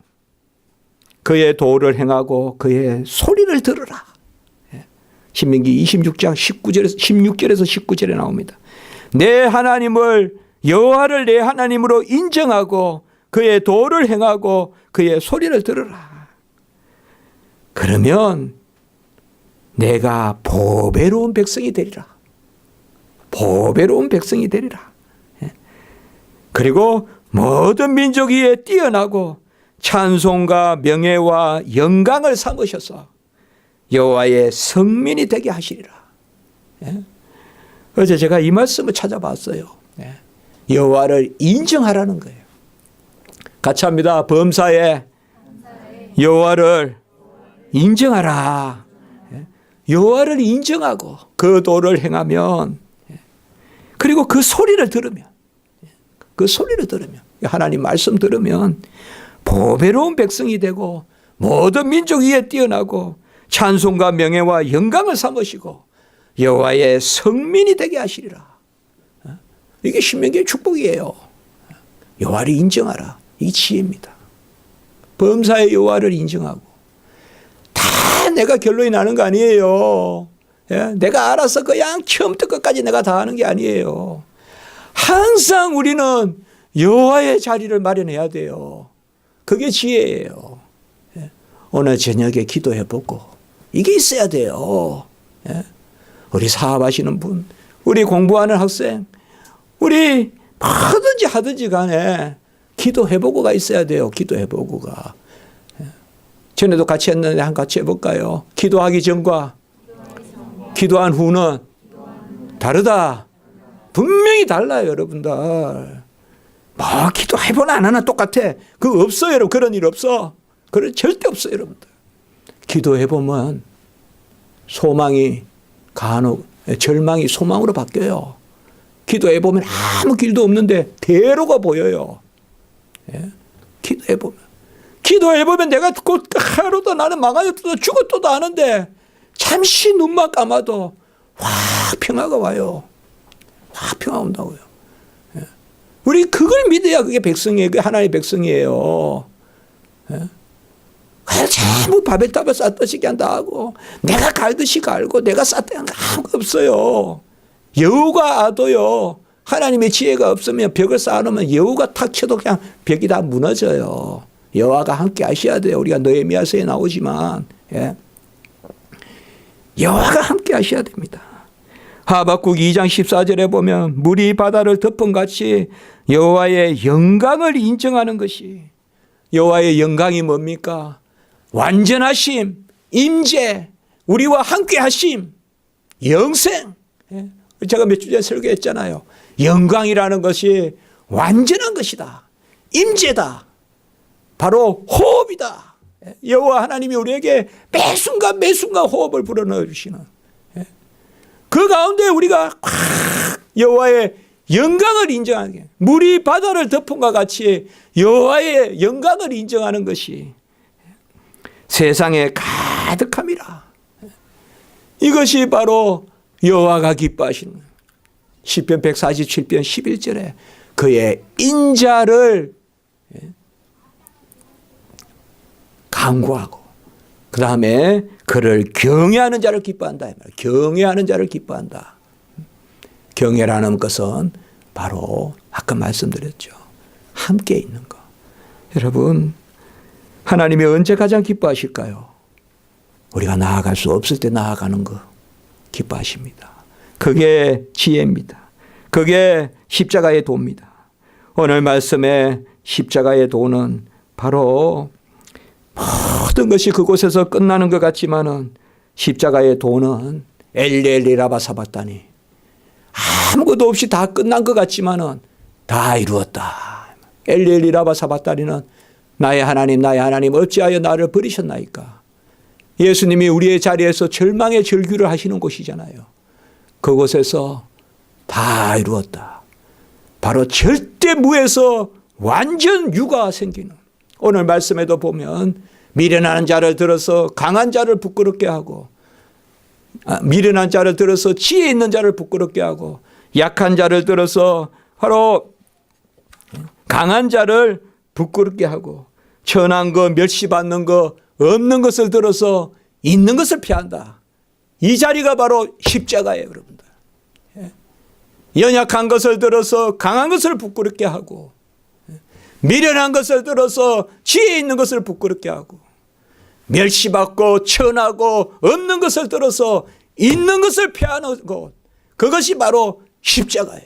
Speaker 1: 그의 도를 행하고 그의 소리를 들으라. 신명기 26장 16절에서 19절에 나옵니다. 내 하나님을, 여호와를 내 하나님으로 인정하고 그의 도를 행하고 그의 소리를 들으라. 그러면 내가 보배로운 백성이 되리라. 보배로운 백성이 되리라. 그리고 모든 민족 위에 뛰어나고 찬송과 명예와 영광을 삼으셔서 여호와의 성민이 되게 하시리라. 어제 제가 이 말씀을 찾아봤어요. 여호와를 인정하라는 거예요. 같이 합니다. 범사에 여호와를 인정하라. 여호와를 인정하고 그 도를 행하면, 그리고 그 소리를 들으면, 하나님 말씀 들으면 보배로운 백성이 되고 모든 민족 위에 뛰어나고 찬송과 명예와 영광을 삼으시고 여호와의 성민이 되게 하시리라. 이게 신명기의 축복이에요. 여호와를 인정하라. 이 지혜입니다. 범사의 여호와를 인정하고. 다 내가 결론이 나는 거 아니에요. 내가 알아서 그냥 처음부터 끝까지 내가 다 하는 게 아니에요. 항상 우리는 여호와의 자리를 마련해야 돼요. 그게 지혜예요. 오늘 저녁에 기도해보고 이게 있어야 돼요. 우리 사업하시는 분, 우리 공부하는 학생, 우리 뭐든지 하든지 간에 기도해보고가 있어야 돼요. 기도해보고가. 전에도 같이 했는데 한 같이 해볼까요? 기도하기 전과 기도한 후는 다르다. 분명히 달라요, 여러분들. 뭐 기도해보나 안 하나 똑같아. 그거 없어요, 여러분. 그런 일 없어. 그런 절대 없어요, 여러분들. 기도해보면 소망이 간혹, 절망이 소망으로 바뀌어요. 기도해보면 아무 길도 없는데 대로가 보여요. 기도해보면 내가 곧 하루도 나는 망하였어도 죽었어도 아는데 잠시 눈만 감아도 확 평화가 와요. 확 평화 온다고요. 예. 우리 그걸 믿어야 그게 백성이에요. 그게 하나님의 백성이에요. 예. 전부 바벨탑에 쌓듯이 그냥 다 하고 내가 갈듯이 갈고 내가 쌓듯이 하는 거 아무것도 없어요. 여우가 아도요. 하나님의 지혜가 없으면 벽을 쌓아놓으면 여우가 탁 쳐도 그냥 벽이 다 무너져요. 여호와가 함께 하셔야 돼요. 우리가 느헤미야서에 나오지만 예. 여호와가 함께 하셔야 됩니다. 하박국 2장 14절에 보면 물이 바다를 덮은같이 여호와의 영광을 인정하는 것이, 여호와의 영광이 뭡니까? 완전하심, 임재, 우리와 함께 하심, 영생. 예. 제가 몇 주 전에 설교했잖아요. 영광이라는 것이 완전한 것이다. 임재다. 바로 호흡이다. 여호와 하나님이 우리에게 매 순간 호흡을 불어넣어 주시는, 그 가운데 우리가 여호와의 영광을 인정하는 게, 물이 바다를 덮은 것 같이 여호와의 영광을 인정하는 것이 세상에 가득함이라. 이것이 바로 여호와가 기뻐하시는 거예요. 시편 147편 11절에 그의 인자를 강구하고 그 다음에 그를 경외하는 자를 기뻐한다. 경외하는 자를 기뻐한다. 경외라는 것은 바로 아까 말씀드렸죠. 함께 있는 것. 여러분, 하나님이 언제 가장 기뻐하실까요? 우리가 나아갈 수 없을 때 나아가는 거 기뻐하십니다. 그게 지혜입니다. 그게 십자가의 도입니다. 오늘 말씀에 십자가의 도는 바로 모든 것이 그곳에서 끝나는 것 같지만은 십자가의 도는 엘리엘리라바 사바다니, 아무것도 없이 다 끝난 것 같지만은 다 이루었다. 엘리엘리라바 사바다니는 나의 하나님 어찌하여 나를 버리셨나이까. 예수님이 우리의 자리에서 절망의 절규를 하시는 곳이잖아요. 그곳에서 다 이루었다. 바로 절대무에서 완전 유가 생기는, 오늘 말씀에도 보면 미련한 자를 들어서 강한 자를 부끄럽게 하고, 미련한 자를 들어서 지혜 있는 자를 부끄럽게 하고, 약한 자를 들어서 바로 강한 자를 부끄럽게 하고, 천한 거, 멸시받는 거, 없는 것을 들어서 있는 것을 피한다. 이 자리가 바로 십자가예요, 여러분들. 연약한 것을 들어서 강한 것을 부끄럽게 하고, 미련한 것을 들어서 지혜 있는 것을 부끄럽게 하고, 멸시받고 천하고 없는 것을 들어서 있는 것을 피하는 것, 그것이 바로 십자가예요.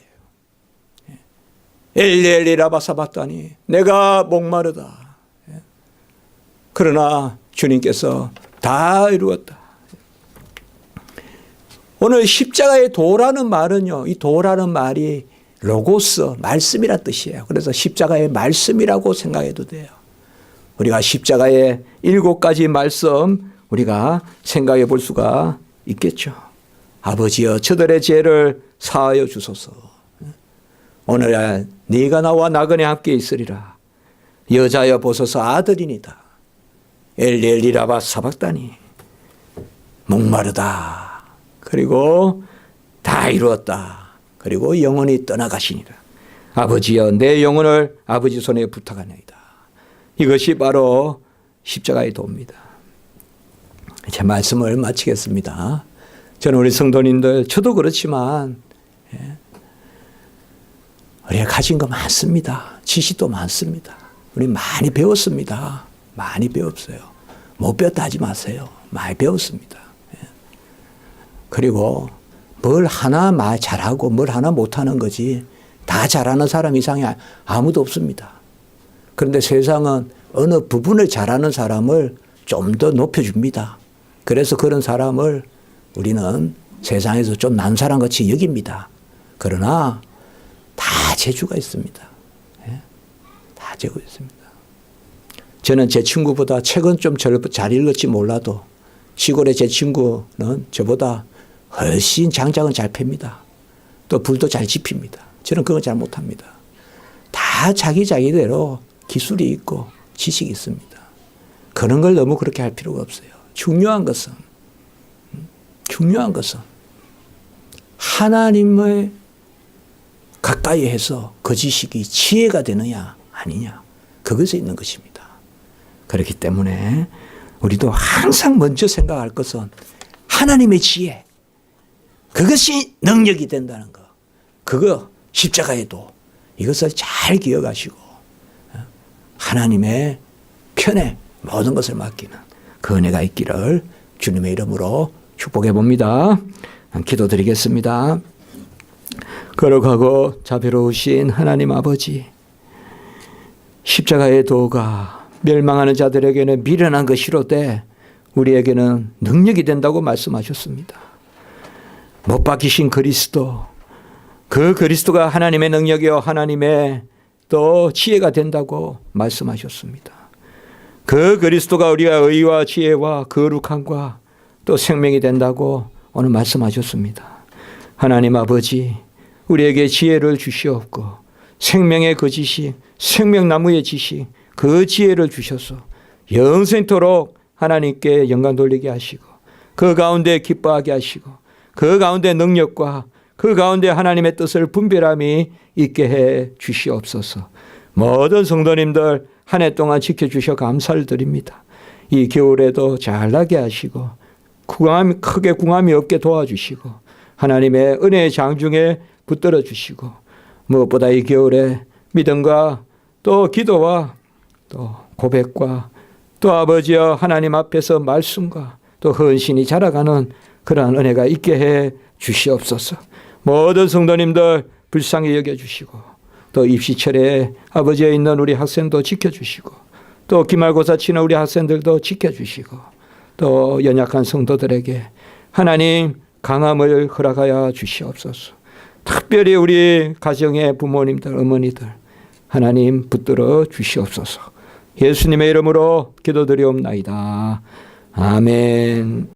Speaker 1: 엘리엘리라바 사바다니, 내가 목마르다. 그러나 주님께서 다 이루었다. 오늘 십자가의 도라는 말은요, 이 도라는 말이 로고스, 말씀이란 뜻이에요. 그래서 십자가의 말씀이라고 생각해도 돼요. 우리가 십자가의 7가지 말씀 우리가 생각해 볼 수가 있겠죠. 아버지여 저들의 죄를 사하여 주소서. 오늘 네가 나와 나그네 함께 있으리라. 여자여 보소서 아들이니다. 엘리엘리라바 사박다니, 목마르다. 그리고 다 이루었다. 그리고 영원히 떠나가시니라. 아버지여 내 영혼을 아버지 손에 부탁하나이다. 이것이 바로 십자가의 도입니다. 제 말씀을 마치겠습니다. 저는 우리 성도님들, 저도 그렇지만 우리가 가진 거 많습니다. 지식도 많습니다. 우리 많이 배웠습니다. 많이 배웠어요. 못 배웠다 하지 마세요. 많이 배웠습니다. 그리고 뭘 하나 잘하고 뭘 하나 못하는 거지, 다 잘하는 사람 이상이 아무도 없습니다. 그런데 세상은 어느 부분을 잘하는 사람을 좀 더 높여줍니다. 그래서 그런 사람을 우리는 세상에서 좀 난 사람 같이 여깁니다. 그러나 다 재주가 있습니다. 다 재주가 있습니다. 저는 제 친구보다 책은 좀 잘 읽을지 몰라도 시골의 제 친구는 저보다 훨씬 장작은 잘 팹니다. 또 불도 잘 지핍니다. 저는 그건 잘 못합니다. 다 자기대로 기술이 있고 지식이 있습니다. 그런 걸 너무 그렇게 할 필요가 없어요. 중요한 것은 하나님의 가까이 해서 그 지식이 지혜가 되느냐 아니냐 그것에 있는 것입니다. 그렇기 때문에 우리도 항상 먼저 생각할 것은 하나님의 지혜, 그것이 능력이 된다는 것. 그거 십자가에도 이것을 잘 기억하시고 하나님의 편에 모든 것을 맡기는 그 은혜가 있기를 주님의 이름으로 축복해 봅니다. 기도드리겠습니다. 거룩하고 자비로우신 하나님 아버지, 십자가의 도가 멸망하는 자들에게는 미련한 것이로되 우리에게는 능력이 된다고 말씀하셨습니다. 못 박히신 그리스도, 그 그리스도가 하나님의 능력이요 하나님의 또 지혜가 된다고 말씀하셨습니다. 그 그리스도가 우리가 의와 지혜와 거룩함과 또 생명이 된다고 오늘 말씀하셨습니다. 하나님 아버지, 우리에게 지혜를 주시옵고 생명의 그 지식, 생명나무의 지식, 그 지혜를 주셔서 영생토록 하나님께 영광 돌리게 하시고 그 가운데 기뻐하게 하시고 그 가운데 능력과 그 가운데 하나님의 뜻을 분별함이 있게 해 주시옵소서. 모든 성도님들 한 해 동안 지켜주셔 감사를 드립니다. 이 겨울에도 잘나게 하시고 크게 궁함이 없게 도와주시고 하나님의 은혜의 장중에 붙들어 주시고 무엇보다 이 겨울에 믿음과 또 기도와 또 고백과 또 아버지여 하나님 앞에서 말씀과 또 헌신이 자라가는 그러한 은혜가 있게 해 주시옵소서. 모든 성도님들 불쌍히 여겨주시고 또 입시철에 아버지에 있는 우리 학생도 지켜주시고 또 기말고사 치는 우리 학생들도 지켜주시고 또 연약한 성도들에게 하나님 강함을 허락하여 주시옵소서. 특별히 우리 가정의 부모님들, 어머니들 하나님 붙들어 주시옵소서. 예수님의 이름으로 기도드리옵나이다. 아멘.